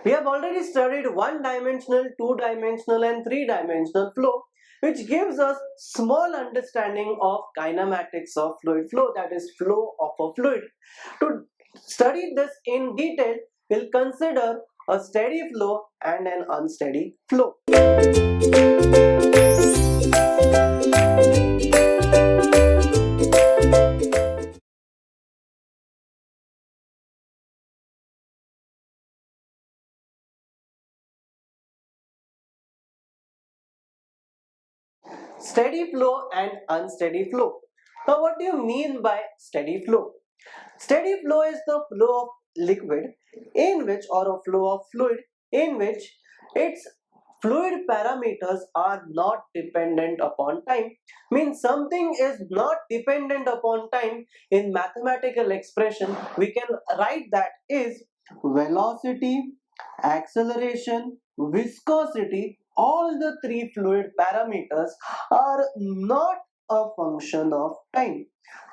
We have already studied one-dimensional, two-dimensional and three-dimensional flow, which gives us small understanding of kinematics of fluid flow, that is flow of a fluid. To study this in detail, we'll consider a steady flow and an unsteady flow. Steady flow and unsteady flow. Now, what do you mean by steady flow? Steady flow is the flow of liquid in which, or a flow of fluid in which its fluid parameters are not dependent upon time. Means something is not dependent upon time. In mathematical expression, we can write that is velocity, acceleration, viscosity. All the three fluid parameters are not a function of time.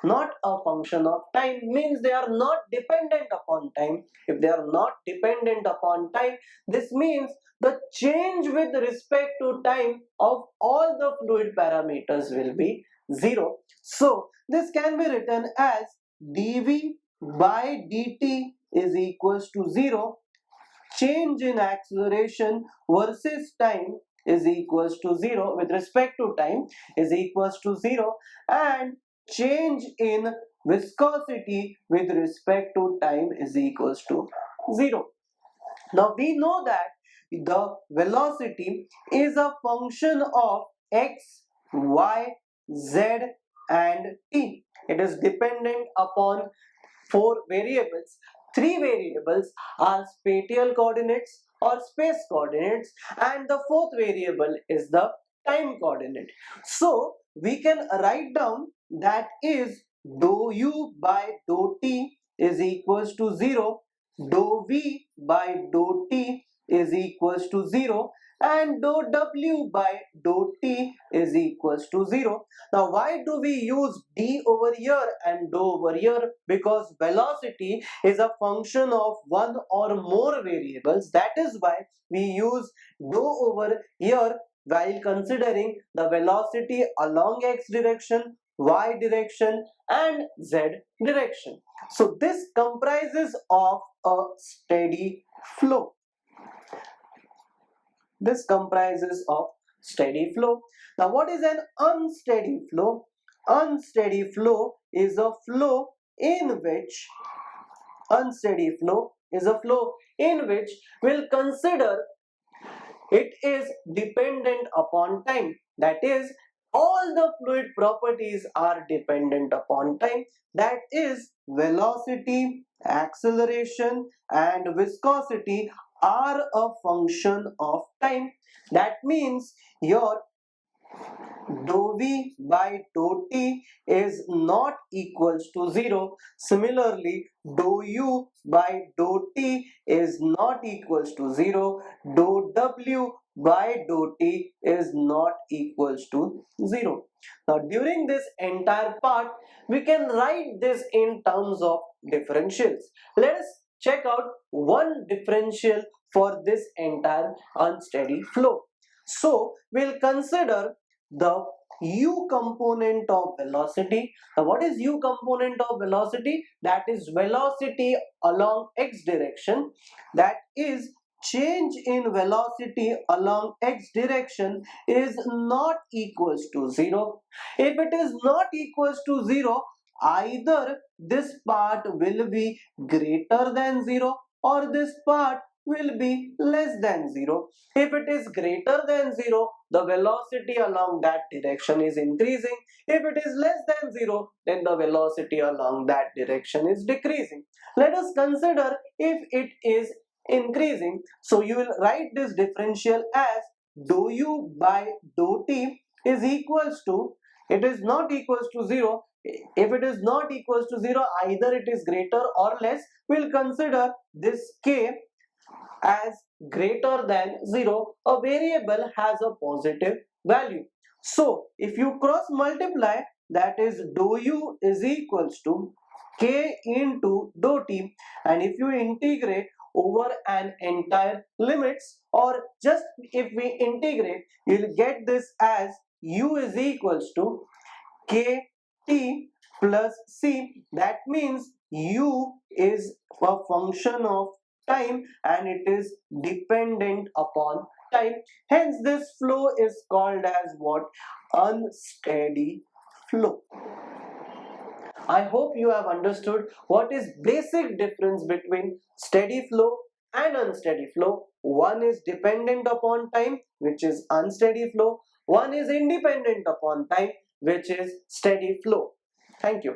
Not a function of time means they are not dependent upon time. If they are not dependent upon time, this means the change with respect to time of all the fluid parameters will be zero. So this can be written as dv by dt is equals to 0. Change in acceleration versus time is equals to 0 with respect to time is equals to 0, and change in viscosity with respect to time is equals to 0. Now we know that the velocity is a function of x, y, z and t. It is dependent upon four variables. Three variables are spatial coordinates or space coordinates, and the fourth variable is the time coordinate. So we can write down that is dou u by dou t is equals to 0, dou v by dou t is equals to 0, and dou w by dou t is equals to 0. Now why do we use d over here and dou over here? Because velocity is a function of one or more variables. That is why we use dou over here while considering the velocity along x direction, y direction and z direction. So this comprises of a steady flow. This comprises of steady flow. Now what is an unsteady flow? Unsteady flow is a flow in which we'll consider it is dependent upon time. That is, all the fluid properties are dependent upon time. That is, velocity, acceleration and viscosity are a function of time. That means your dou v by dou t is not equals to 0. Similarly, dou u by dou t is not equals to 0. Dou w by dou t is not equals to 0. Now, during this entire part, we can write this in terms of differentials. Let us check out one differential for this entire unsteady flow. So, we'll consider the u component of velocity. Now, what is u component of velocity? That is velocity along x direction. That is, change in velocity along x direction is not equals to 0. If it is not equals to 0, either this part will be greater than 0 or this part will be less than 0. If it is greater than 0, the velocity along that direction is increasing. If it is less than 0, then the velocity along that direction is decreasing. Let us consider if it is increasing. So you will write this differential as dou u by dou t is equals to, it is not equals to 0. If it is not equals to 0, either it is greater or less. We'll consider this k as greater than 0. A variable has a positive value. So if you cross multiply, that is dou u is equals to k into dou t, and if you integrate over an entire limits, or just if we integrate, you'll get this as u is equals to kt plus c. That means u is a function of time and it is dependent upon time. Hence, this flow is called as what? Unsteady flow. I hope you have understood what is basic difference between steady flow and unsteady flow. One is dependent upon time, which is unsteady flow. One is independent upon time, which is steady flow. Thank you.